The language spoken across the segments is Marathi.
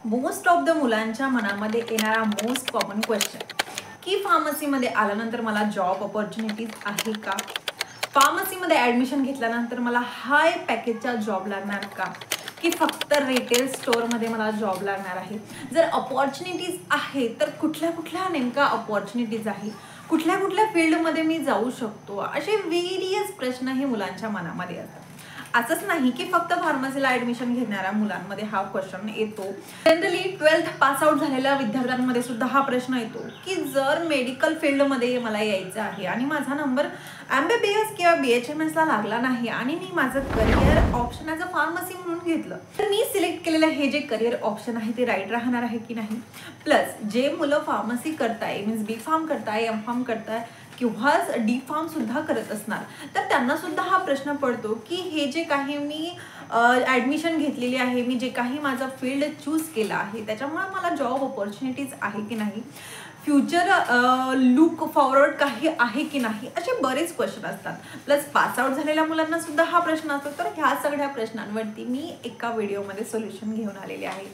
मोस्ट ऑफ द मुलांच्या मनामध्ये येणारा मोस्ट कॉमन क्वेश्चन की फार्मसीमध्ये आल्यानंतर मला जॉब अपॉर्च्युनिटीज आहे का, फार्मसीमध्ये ॲडमिशन घेतल्यानंतर मला हाय पॅकेजचा जॉब लागणार का, की फक्त रिटेल स्टोअरमध्ये मला जॉब लागणार आहे. जर अपॉर्च्युनिटीज आहे तर कुठल्या कुठल्या नेमका अपॉर्च्युनिटीज आहे, कुठल्या कुठल्या फील्डमध्ये मी जाऊ शकतो, असे व्हेरियस प्रश्न हे मुलांच्या मनामध्ये असतात. असंच नाही की फक्त फार्मसीला ॲडमिशन घेणाऱ्या मुलांमध्ये हा क्वेश्चन येतो. जनरली 12th पास आउट झालेल्या विद्यार्थ्यांमध्ये सुद्धा हा प्रश्न येतो की जर मेडिकल फील्डमध्ये मला यायचं आहे आणि माझा नंबर MBBS किंवा BHMSला लागला नाही आणि मी माझं career option as a pharmacy म्हणून घेतलं तर मी सिलेक्ट केलेलं हे जे करिअर ऑप्शन आहे ते राईट राहणार आहे की नाही. प्लस जे मुलं फार्मसी करताय मीन्स B.Pharm करताय, M.Pharm करताय किंवा D.Pharm सुद्धा करत असणार तर त्यांना सुद्धा हा प्रश्न पडतो की हे जे काही मी ॲडमिशन घेतलेली आहे, मी जे काही माझा फील्ड चूज केला आहे त्याच्यामुळे मला जॉब अपॉर्च्युनिटीज आहे की नाही, फ्युचर लुक फॉरवर्ड काही आहे की नाही, असे बरेच क्वेश्चन असतात. प्लस पास आउट झालेल्या मुलांना सुद्धा हा प्रश्न असतो. तर ह्या सगळ्या प्रश्नांवरती मी एका व्हिडिओमध्ये सोल्युशन घेऊन आलेले आहे.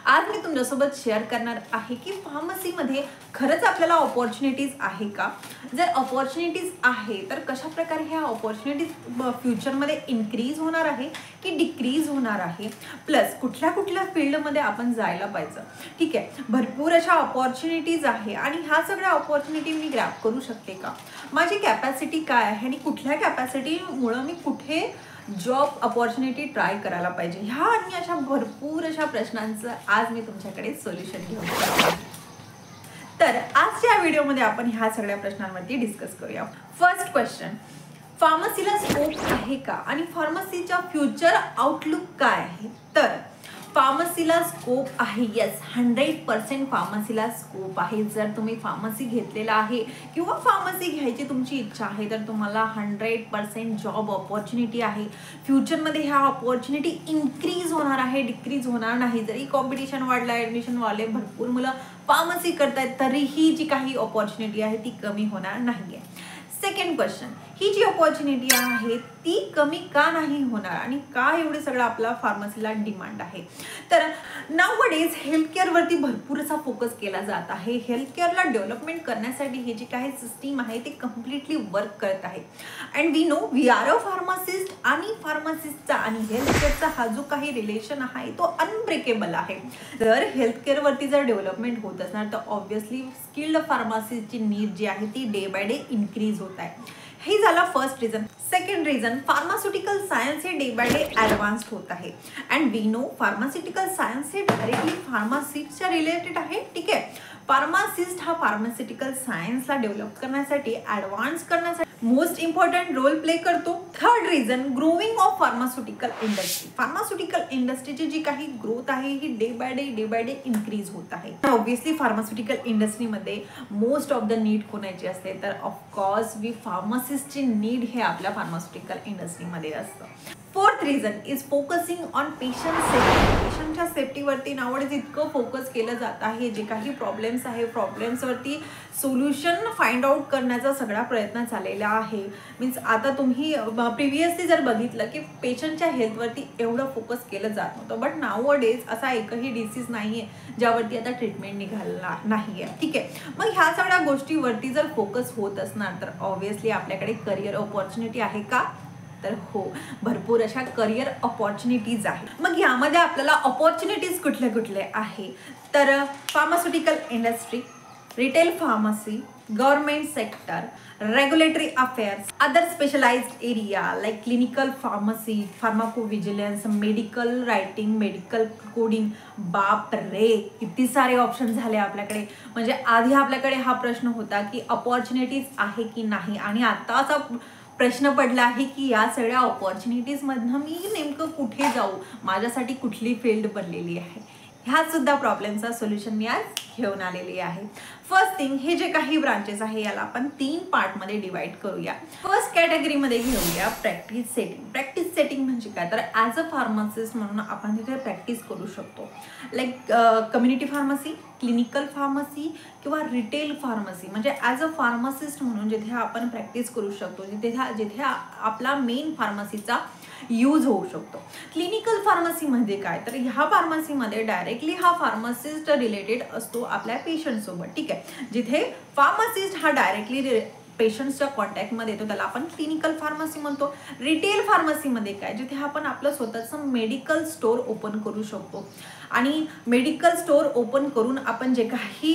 आज मी तुमच्यासोबत शेअर करणार आहे की फार्मसीमध्ये खरंच आपल्याला अपॉर्च्युनिटीज आहे का, जर अपॉर्च्युनिटीज आहे तर कशा प्रकारे ह्या अपॉर्च्युनिटीज फ्युचरमध्ये इन्क्रीज होणार आहे की डिक्रीज होणार आहे, प्लस कुठल्या कुठल्या फील्डमध्ये आपण जायला पाहिजे. ठीक आहे, भरपूर अशा अपॉर्च्युनिटीज आहे आणि ह्या सगळ्या अपॉर्च्युनिटी मी ग्रॅब करू शकते का, माझी कॅपॅसिटी काय आहे आणि कुठल्या कॅपॅसिटीमुळं मी कुठे जॉब अपॉर्च्युनिटी ट्राय करायला पाहिजे, ह्या आणि अशा भरपूर अशा प्रश्नांचं आज मी तुमच्याकडे सोल्युशन घेऊन येते. तर आजच्या व्हिडिओमध्ये आपण ह्या सगळ्या प्रश्नांवरती डिस्कस करूया. फर्स्ट क्वेश्चन, फार्मसीला स्कोप आहे का आणि फार्मसीचा फ्युचर आउटलुक काय आहे. तर फार्मसीला स्कोप आहे, येस 100% फार्मसीला स्कोप आहे. जर तुम्ही फार्मसी घेतलेला आहे किंवा फार्मसी घ्यायची तुमची इच्छा आहे तर तुम्हाला 100% जॉब अपॉर्च्युनिटी आहे. फ्युचरमध्ये ह्या अपॉर्च्युनिटी इन्क्रीज होणार आहे, डिक्रीज होणार नाही. जरी कॉम्पिटिशन वाढलं, ॲडमिशन वाढले, भरपूर मुलं फार्मसी करतायत तरीही जी काही अपॉर्च्युनिटी आहे ती कमी होणार नाही आहे. सेकंड क्वेश्चन, ही जी अपॉर्च्युनिटी आहे ती कमी का नाही होणार आणि का एवढे सगळं आपला फार्मसीला डिमांड आहे. तर नाउअडेज हेल्थकेअरवरती भरपूर असा फोकस केला जात आहे. हेल्थकेअरला डेव्हलपमेंट करण्यासाठी हे जी काही सिस्टीम आहे ते कम्प्लिटली वर्क करत आहे. And we know we are a pharmacist आणि फार्मासिस्टचा आणि हेल्थकेअरचा हा जो काही रिलेशन आहे तो अनब्रेकेबल आहे. जर हेल्थकेअरवरती जर डेव्हलपमेंट होत असणार तर ऑब्व्हियसली स्किल्ड फार्मासिस्टची नीड जी आहे ती डे बाय डे इन्क्रीज होत आहे. हे झालं first reason. Second reason, pharmaceutical science हे डे बाय डे ॲडव्हान्स्ड होत आहे. And we know pharmaceutical science हे डायरेक्टली फार्मासिस्टच्या रिलेटेड आहे. ठीक आहे, फार्मासिस्ट हा फार्मास्युटिकल सायन्सला डेव्हलप करण्यासाठी, ॲडव्हान्स करण्यासाठी मोस्ट इम्पॉर्टंट रोल प्ले करतो. Third reason, growing of pharmaceutical industry. Pharmaceutical इंडस्ट्रीची जी काही ग्रोथ आहे ही डे बाय डे इन्क्रीज होत आहे. ऑब्व्हियसली फार्मास्युटिकल इंडस्ट्रीमध्ये मोस्ट ऑफ द नीड कोणाची असते तर ऑफकोर्स वी फार्मासिस्टची नीड हे आपल्या फार्मास्युटिकल इंडस्ट्रीमध्ये असतं. Fourth reason is focusing on patient safety. पेशंटच्या सेफ्टीवरती नावडेच इतकं फोकस केलं जात आहे. जे काही प्रॉब्लेम्स आहे प्रॉब्लेम्सवरती सोल्युशन फाइंड आउट करण्याचा सगळा प्रयत्न चाललेला आहे. मीन्स आता तुम्ही प्रिव्हियसली जर बघितलं की पेशंटच्या हेल्थवरती एवढं फोकस केलं जात नव्हतं, बट नाउअडेज असा एकही डिसीज नाही आहे ज्यावरती आता ट्रीटमेंट निघाला नाही आहे. ठीक आहे, मग ह्या सगळ्या गोष्टीवरती जर फोकस होत असणार तर ऑब्व्हियसली आपल्याकडे करिअर अपॉर्च्युनिटी आहे का, तर हो, भरपूर अशा करिअर अपॉर्च्युनिटीज आहे. मग यामध्ये आपल्याला अपॉर्च्युनिटीज कुठले कुठले आहे तर pharmaceutical industry, retail pharmacy, government sector, regulatory affairs, other specialized area like clinical pharmacy, pharmacovigilance, medical writing, medical coding. बाप रे, किती सारे ऑप्शन झाले आपल्याकडे. म्हणजे आधी आपल्याकडे हा प्रश्न होता की अपॉर्च्युनिटीज आहे की नाही आणि आता असा प्रश्न पडला आहे की या सगळ्या अपॉर्च्युनिटीजमधनं मी नेमकं कुठे जाऊ, माझ्यासाठी कुठली फील्ड बनलेली आहे. ह्या सुद्धा प्रॉब्लेमचा सोल्युशन मी आज घेऊन आलेली आहे. फर्स्ट थिंग, हे जे काही ब्रांचेस आहे याला आपण 3 पार्टमध्ये डिवाइड करूया. फर्स्ट कॅटेगरीमध्ये घेऊया प्रॅक्टिस सेटिंग. प्रॅक्टिस सेटिंग म्हणजे काय तर ॲज अ फार्मासिस्ट म्हणून आपण तिथे प्रॅक्टिस करू शकतो. Like community pharmacy, clinical pharmacy किंवा रिटेल फार्मसी. म्हणजे ॲज अ फार्मासिस्ट म्हणून जिथे आपण प्रॅक्टिस करू शकतो, जिथे आपला मेन फार्मसीचा यूज होऊ शकतो. क्लिनिकल फार्मसी म्हणजे काय, तर ह्या फार्मसीमध्ये डायरेक्टली हा फार्मासिस्ट रिलेटेड असतो आपल्या पेशंटसोबत. ठीक आहे, जिथे फार्मासिस्ट हा डायरेक्टली पेशंट्सच्या कॉन्टॅक्टमध्ये येतो त्याला आपण क्लिनिकल फार्मसी म्हणतो. रिटेल फार्मसीमध्ये काय, जिथे आपण आपलं स्वतःचं मेडिकल स्टोअर ओपन करू शकतो आणि मेडिकल स्टोअर ओपन करून आपण जे काही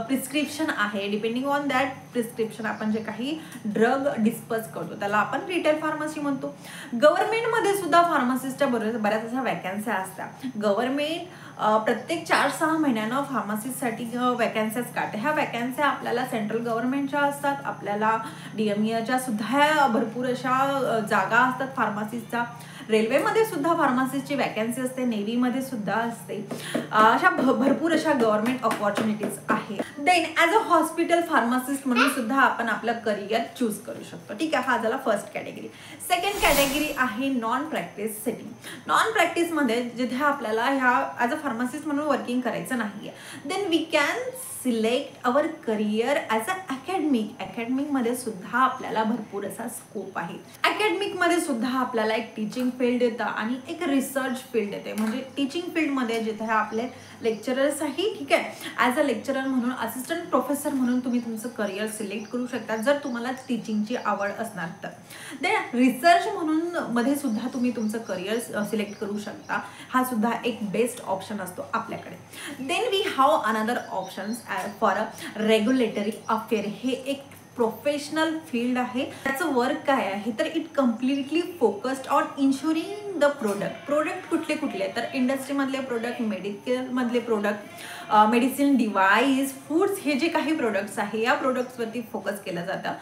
प्रिस्क्रिप्शन आहे, डिपेंडिंग ऑन दॅट प्रिस्क्रिप्शन आपण जे काही ड्रग डिस्पर्स करतो त्याला आपण रिटेल फार्मसी म्हणतो. गव्हर्नमेंटमध्ये सुद्धा फार्मासिस्टच्या बऱ्याच अशा वॅकन्स्या असतात. गव्हर्नमेंट प्रत्येक 4-6 महिन्यानं फार्मासिस्टसाठी वॅकन्स्याच काढते. ह्या वॅकन्स्या आपल्याला सेंट्रल गव्हर्नमेंटच्या असतात, आपल्याला DMEच्या सुद्धा भरपूर अशा जागा असतात फार्मासिस्टच्या. रेल्वेमध्ये सुद्धा फार्मासिस्टची वॅकन्सी असते, नेव्हीमध्ये सुद्धा असते. अशा भरपूर अशा गव्हर्नमेंट अपॉर्च्युनिटीज आहे. Then as a hospital pharmacist म्हणून सुद्धा आपण आपलं करिअर चूज करू शकतो. ठीक आहे, हा झाला फर्स्ट कॅटेगरी. सेकंड कॅटेगरी आहे नॉन प्रॅक्टिस सेटिंग. नॉन प्रॅक्टिसमध्ये जिथे आपल्याला ह्या ॲज अ फार्मासिस्ट म्हणून वर्किंग करायचं नाही आहे, then we can select our career as a academic. अकॅडमिकमध्ये सुद्धा आपल्याला भरपूर असा स्कोप आहे. अकॅडमिकमध्ये सुद्धा आपल्याला एक टीचिंग फील्ड येतं आणि एक रिसर्च फील्ड येते. म्हणजे टीचिंग फील्डमध्ये जिथे आपले लेक्चरर्स आहे, ठीक आहे, ॲज अ लेक्चरर म्हणून, असिस्टंट प्रोफेसर म्हणून तुम्ही तुमचं करिअर सिलेक्ट करू शकता जर तुम्हाला टीचिंगची आवड असणार तर. देन रिसर्च म्हणून मध्ये सुद्धा तुम्ही तुमचं करिअर सिलेक्ट करू शकता. हा सुद्धा एक बेस्ट ऑप्शन असतो आपल्याकडे. Then we have another options for a regulatory affair. हे एक प्रोफेशनल फील्ड आहे. त्याचं वर्क काय आहे, तर it completely focused on insuring the product कुठले कुठले, तर इंडस्ट्रीमधले प्रोडक्ट, मेडिकलमधले प्रोडक्ट, मेडिसिन डिव्हाइस, फूड्स, हे जे काही प्रोडक्ट्स आहे या प्रोडक्ट्सवरती फोकस केलं जातं.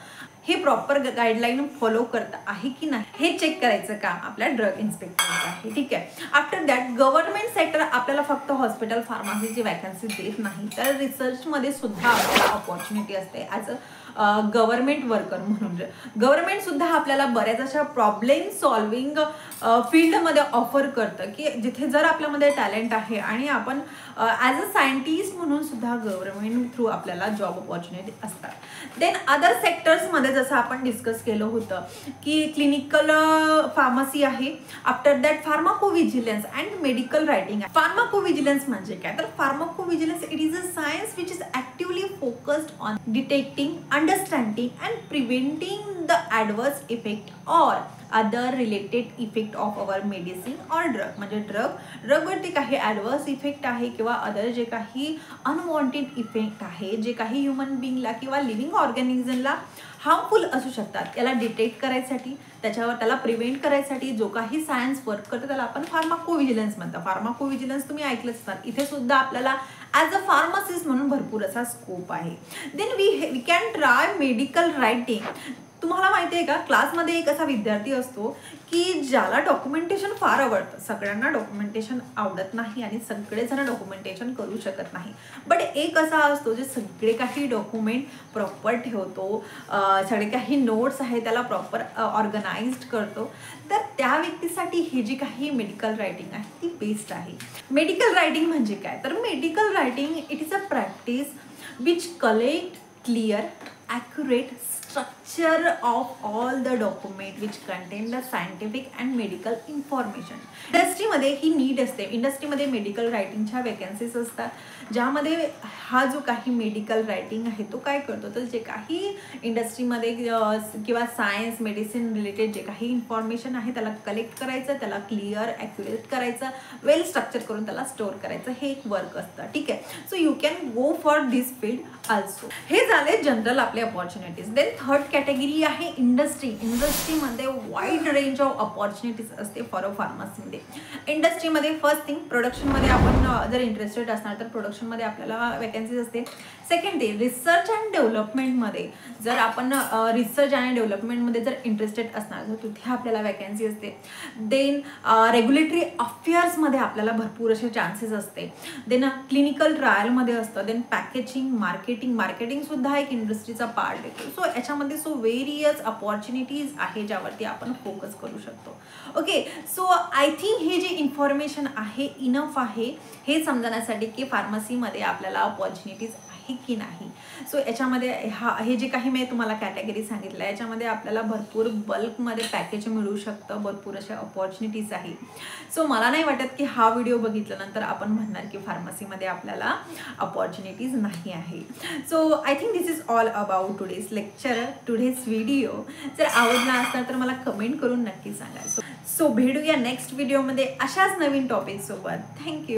हे प्रॉपर गाईडलाईन फॉलो करत आहे की नाही हे चेक करायचं काम आपल्या ड्रग इन्स्पेक्टरचं आहे. ठीक आहे. आफ्टर दॅट गव्हर्नमेंट सेक्टर आपल्याला फक्त हॉस्पिटल फार्मसीची वॅकन्सी देत नाही, तर रिसर्चमध्ये सुद्धा आपल्याला अपॉर्च्युनिटी असते ॲज अ गव्हर्नमेंट वर्कर म्हणून. गव्हर्नमेंट सुद्धा आपल्याला बऱ्याच अशा प्रॉब्लेम सॉल्विंग फील्डमध्ये ऑफर करतं की जिथे जर आपल्यामध्ये टॅलेंट आहे आणि आपण ॲज अ सायंटिस्ट म्हणून सुद्धा गव्हर्नमेंट थ्रू आपल्याला जॉब अपॉर्च्युनिटी असतात. देन अदर सेक्टर्समध्ये जसं आपण डिस्कस केलं होतं की क्लिनिकल फार्मसी आहे. After that pharmacovigilance and medical writing. Pharmacovigilance म्हणजे काय, तर pharmacovigilance it is a science which is actively focused on detecting, understanding and preventing the adverse effect or other related effect of our medicine or drug. म्हणजे ड्रगवरती काही ॲडवर्स इफेक्ट आहे किंवा अदर जे काही अनवॉन्टेड इफेक्ट आहे, जे काही ह्युमन बिंगला किंवा लिव्हिंग ऑर्गॅनिझमला हार्मफुल असू शकतात, याला डिटेक्ट करायसाठी, त्याला प्रिव्हेंट करायसाठी जो काही सायन्स वर्क करतो त्याला आपण फार्माकोव्हिजिलन्स म्हणतो. फार्माकोव्हिजिलन्स तुम्ही ऐकलंच असणार. इथे सुद्धा आपल्याला ॲज अ फार्मासिस्ट म्हणून भरपूर असा स्कोप आहे. Then we can try medical writing. तुम्हाला माहिती आहे का, क्लासमध्ये एक असा विद्यार्थी असतो की ज्याला डॉक्युमेंटेशन फार आवडतं. सगळ्यांना डॉक्युमेंटेशन आवडत नाही आणि सगळेजण डॉक्युमेंटेशन करू शकत नाही. बट एक असा असतो जे सगळे काही डॉक्युमेंट प्रॉपर ठेवतो, सगळे काही नोट्स आहे त्याला प्रॉपर ऑर्गनाइज्ड करतो. तर त्या व्यक्तीसाठी ही जी काही मेडिकल रायटिंग आहे ती बेस्ट आहे. मेडिकल रायटिंग म्हणजे काय, तर medical writing it is a practice which collect clear, accurate structure of all the document which contain the scientific and medical information. इंडस्ट्रीमध्ये ही नीड असते. इंडस्ट्रीमध्ये मेडिकल रायटिंगच्या वॅकन्सीज असतात ज्यामध्ये हा जो काही मेडिकल रायटिंग आहे तो काय करतो, तर जे काही इंडस्ट्रीमध्ये किंवा सायन्स मेडिसिन रिलेटेड जे काही इन्फॉर्मेशन आहे त्याला कलेक्ट करायचं, त्याला क्लिअर ॲक्युरेट करायचं, वेल स्ट्रक्चर करून त्याला स्टोअर करायचं, हे एक वर्क असतं. ठीक आहे. So you can go for this field also. हे झाले जनरल आपले अपॉर्च्युनिटीज. देन थर्ड कॅटेगरी आहे इंडस्ट्री. इंडस्ट्रीमध्ये वाईड रेंज ऑफ अपॉर्च्युनिटीज असते फॉर अ फार्मसीमध्ये. इंडस्ट्रीमध्ये फर्स्ट थिंग प्रोडक्शनमध्ये आपण जर इंटरेस्टेड असणार तर प्रोडक्शनमध्ये आपल्याला वॅकन्सीज असते. सेकंड थिंग रिसर्च अँड डेव्हलपमेंटमध्ये जर आपण रिसर्च आणि डेव्हलपमेंटमध्ये जर इंटरेस्टेड असणार तर तिथे आपल्याला वॅकन्सी असते. देन रेग्युलेटरी अफेअर्समध्ये आपल्याला भरपूर असे चान्सेस असते. देन क्लिनिकल ट्रायलमध्ये असतं. देन पॅकेजिंग, मार्केटिंग सुद्धा एक इंडस्ट्रीचा पार्ट येतो. सो याच्यामध्ये व्हेरियस अपॉर्च्युनिटीज आहे ज्यावरती आपण फोकस करू शकतो. ओके. सो आय थिंक हे जे इन्फॉर्मेशन आहे इनफ आहे हे समजण्यासाठी की फार्मसीमध्ये आपल्याला अपॉर्च्युनिटीज की नाही. सो याच्यामध्ये हे जे काही मी तुम्हाला कॅटेगरी सांगितलं याच्यामध्ये आपल्याला भरपूर बल्कमध्ये पॅकेज मिळू शकतं, भरपूर अशा अपॉर्च्युनिटीज आहे. सो मला नाही वाटत की हा व्हिडिओ बघितल्यानंतर आपण म्हणणार की फार्मसीमध्ये आपल्याला अपॉर्च्युनिटीज नाही आहे. So I think this is all about today's lecture, today's video. जर आवडला असता तर मला कमेंट करून नक्की सांगा. सो भेटूया नेक्स्ट व्हिडिओमध्ये अशाच नवीन टॉपिक सोबत. थँक्यू.